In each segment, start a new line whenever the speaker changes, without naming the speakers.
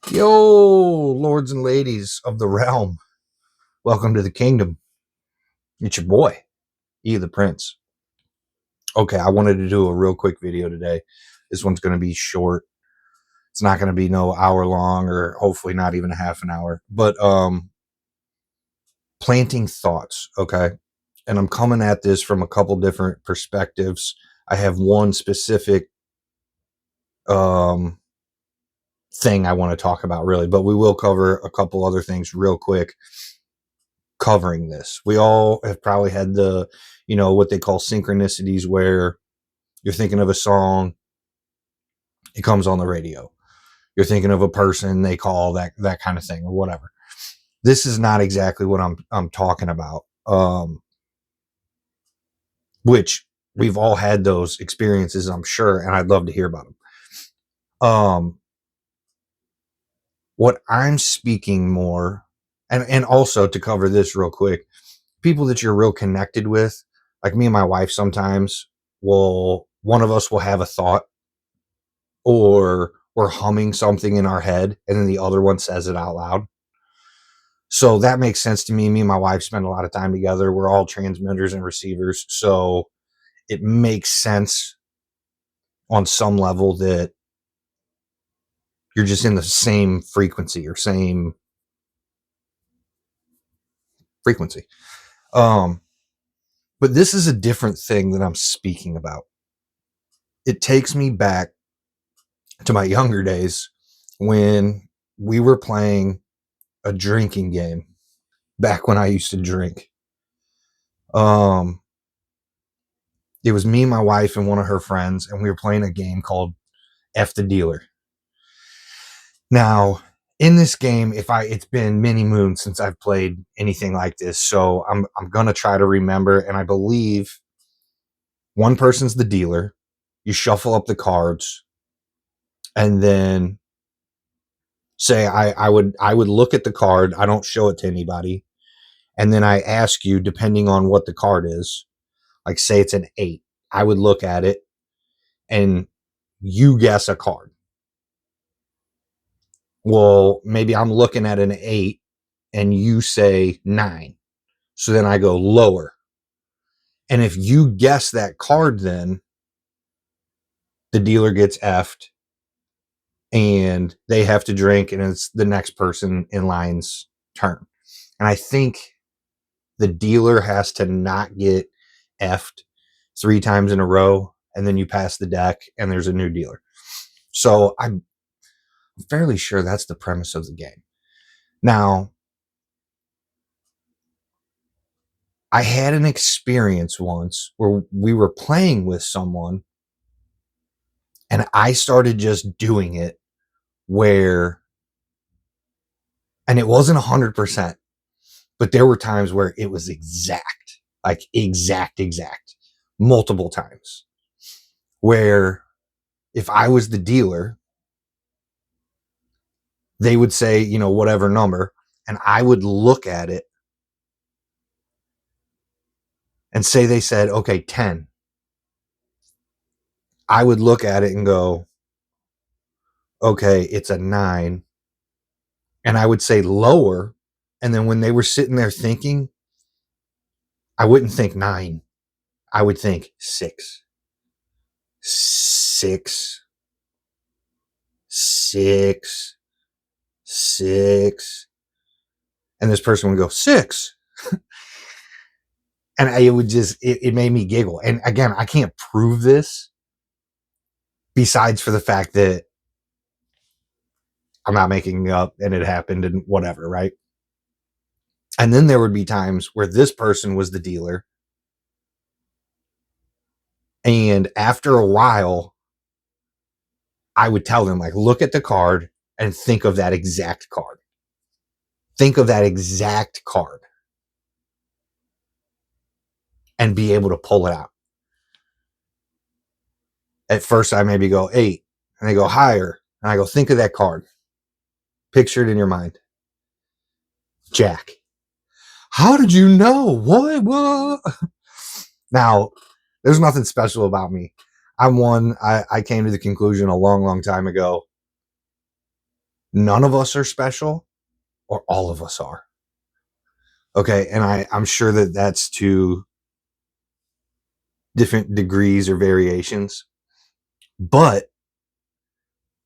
Yo, lords and ladies of the realm, welcome to the kingdom. It's your boy, E the Prince. Okay, I wanted to do a real quick video today. This one's going to be short. It's not going to be no hour long, or hopefully not even a half an hour, but planting thoughts, okay? And I'm coming at this from a couple different perspectives. I have one specific thing I want to talk about, really, but we will cover a couple other things real quick covering this. We all have probably had what they call synchronicities, where you're thinking of a song, it comes on the radio. You're thinking of a person, they call that kind of thing, or whatever. This is not exactly what I'm talking about. Which we've all had those experiences, I'm sure, and I'd love to hear about them. What I'm speaking more, and also to cover this real quick, people that you're real connected with, like me and my wife, sometimes one of us will have a thought, or we're humming something in our head, and then the other one says it out loud. So that makes sense to me. Me and my wife spend a lot of time together. We're all transmitters and receivers. So it makes sense on some level that you're just in the same frequency or same frequency. But this is a different thing that I'm speaking about. It takes me back to my younger days when we were playing a drinking game back when I used to drink. It was me, my wife, and one of her friends, and we were playing a game called F the Dealer. Now, in this game, it's been many moons since I've played anything like this, so I'm gonna try to remember. And I believe one person's the dealer. You shuffle up the cards, and then say I would look at the card. I don't show it to anybody, and then I ask you, depending on what the card is. Like, say it's an 8, I would look at it, and you guess a card. Well, maybe I'm looking at an 8 and you say 9. So then I go lower. And if you guess that card, then the dealer gets effed and they have to drink, and it's the next person in line's turn. And I think the dealer has to not get effed 3 times in a row, and then you pass the deck and there's a new dealer. So I'm fairly sure that's the premise of the game. Now, I had an experience once where we were playing with someone and I started just doing it, and it wasn't 100%, but there were times where it was exact, like exact, multiple times, where if I was the dealer, they would say, whatever number, and I would look at it and say they said, okay, 10. I would look at it and go, okay, it's a 9. And I would say lower. And then when they were sitting there thinking, I wouldn't think 9. I would think 6. 6. 6. 6. And this person would go 6. And it made me giggle. And again, I can't prove this besides for the fact that I'm not making it up and it happened and whatever, right? And then there would be times where this person was the dealer. And after a while, I would tell them, like, look at the card and think of that exact card. Think of that exact card and be able to pull it out. At first, I maybe go 8, and they go higher. And I go, think of that card. Picture it in your mind. Jack. How did you know? What? Now, there's nothing special about me. I came to the conclusion a long, long time ago None of us are special, or all of us are. Okay. And I'm sure that that's to different degrees or variations. But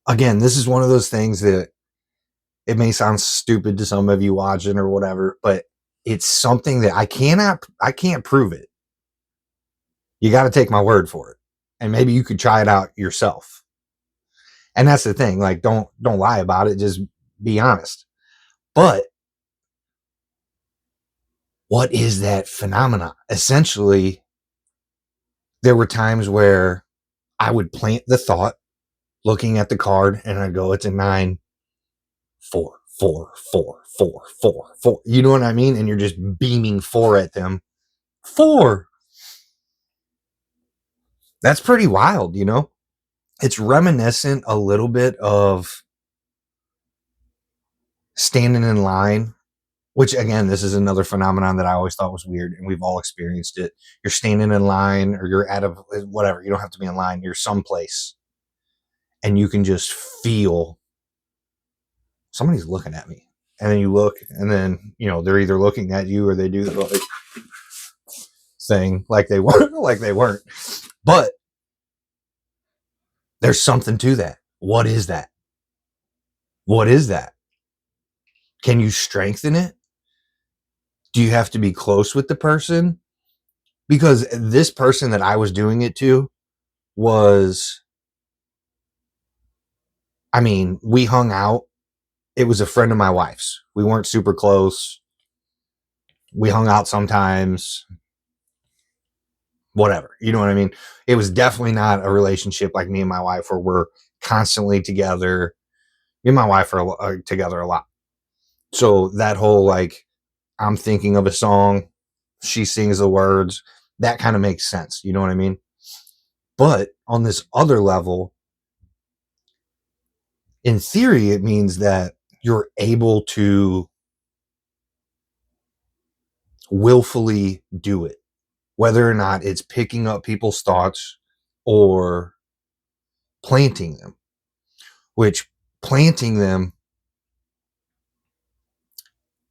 again, this is one of those things that it may sound stupid to some of you watching or whatever, but it's something that I can't prove it. You got to take my word for it. And maybe you could try it out yourself. And that's the thing. Like, don't lie about it. Just be honest. But what is that phenomenon? Essentially, there were times where I would plant the thought looking at the card and I'd go, it's a 9, 4, 4, 4, 4, 4, 4. You know what I mean? And you're just beaming 4 at them. 4. That's pretty wild, you know? It's reminiscent a little bit of standing in line, which again, this is another phenomenon that I always thought was weird, and we've all experienced it. You're standing in line or you're at a whatever, you don't have to be in line, you're someplace, and you can just feel somebody's looking at me. And then you look, and then they're either looking at you or they do the like thing like they weren't like they weren't. But there's something to that. What is that? What is that? Can you strengthen it? Do you have to be close with the person? Because this person that I was doing it to was, I mean, we hung out. It was a friend of my wife's. We weren't super close. We hung out sometimes. Whatever. You know what I mean? It was definitely not a relationship like me and my wife where we're constantly together. Me and my wife are together a lot. So that whole like, I'm thinking of a song, she sings the words, that kind of makes sense. You know what I mean? But on this other level, in theory, it means that you're able to willfully do it, whether or not it's picking up people's thoughts or planting them, which planting them,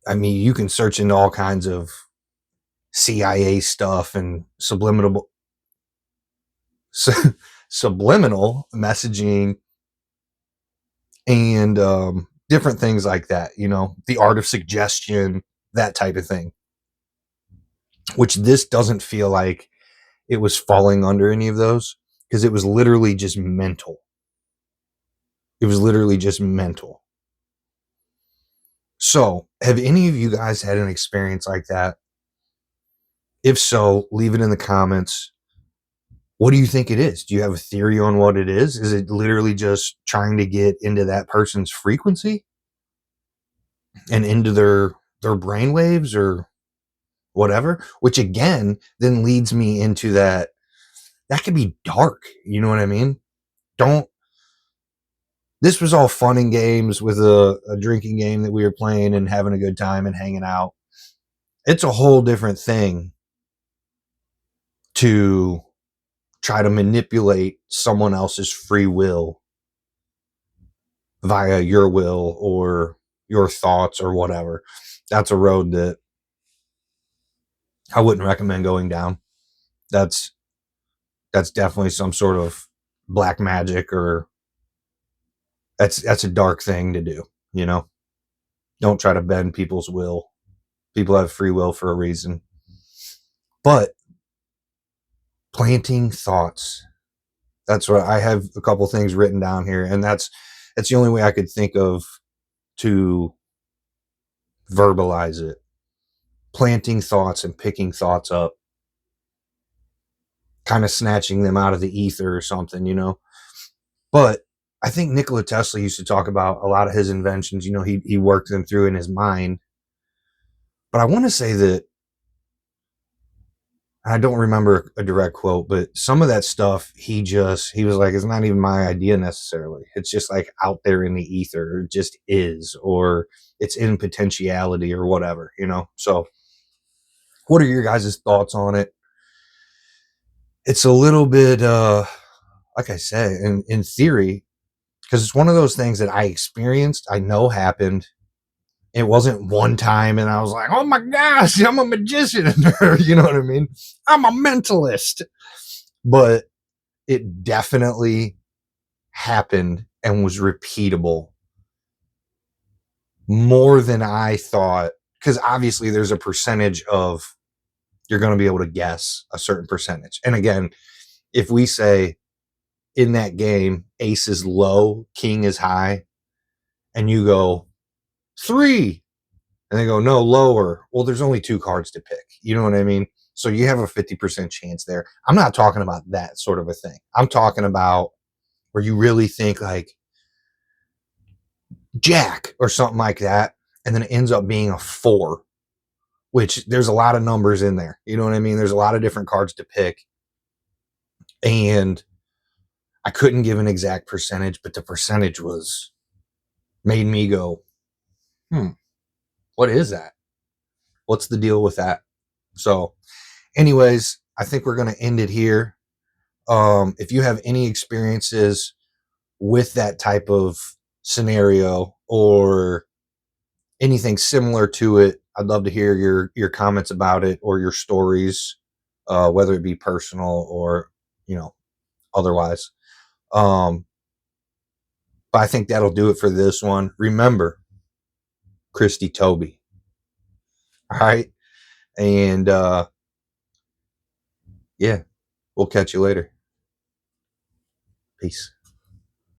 I mean, you can search into all kinds of CIA stuff and subliminal messaging and different things like that, the art of suggestion, that type of thing, which this doesn't feel like it was falling under any of those because it was literally just mental. It was literally just mental. So, have any of you guys had an experience like that? If so, leave it in the comments. What do you think it is? Do you have a theory on what it is? Is it literally just trying to get into that person's frequency and into their brain waves or whatever? Which again, then leads me into that could be dark. You know what I mean? This was all fun and games with a drinking game that we were playing and having a good time and hanging out. It's a whole different thing to try to manipulate someone else's free will via your will or your thoughts or whatever. That's a road that I wouldn't recommend going down. That's definitely some sort of black magic, or that's a dark thing to do, Don't try to bend people's will. People have free will for a reason. But planting thoughts, that's what I have a couple things written down here, and that's the only way I could think of to verbalize it. Planting thoughts and picking thoughts up, kind of snatching them out of the ether or something. But I think Nikola Tesla used to talk about a lot of his inventions. He worked them through in his mind. But I want to say that, I don't remember a direct quote, but some of that stuff he was like, it's not even my idea necessarily. It's just like out there in the ether. It just is, or it's in potentiality or whatever, So what are your guys' thoughts on it? It's a little bit, like I said, in theory, because it's one of those things that I experienced, I know happened. It wasn't one time and I was like, oh my gosh, I'm a magician. You know what I mean? I'm a mentalist. But it definitely happened and was repeatable more than I thought. Because obviously there's a percentage of you're going to be able to guess a certain percentage. And again, if we say in that game, ace is low, king is high, and you go 3, and they go, no, lower. Well, there's only 2 cards to pick. You know what I mean? So you have a 50% chance there. I'm not talking about that sort of a thing. I'm talking about where you really think like jack or something like that, and then it ends up being a 4, which there's a lot of numbers in there. You know what I mean? There's a lot of different cards to pick. And I couldn't give an exact percentage, but the percentage made me go, what is that? What's the deal with that? So, anyways, I think we're going to end it here. If you have any experiences with that type of scenario or anything similar to it, I'd love to hear your comments about it or your stories, whether it be personal or otherwise. But I think that'll do it for this one. Remember, Christy Toby. All right, and yeah, we'll catch you later. Peace.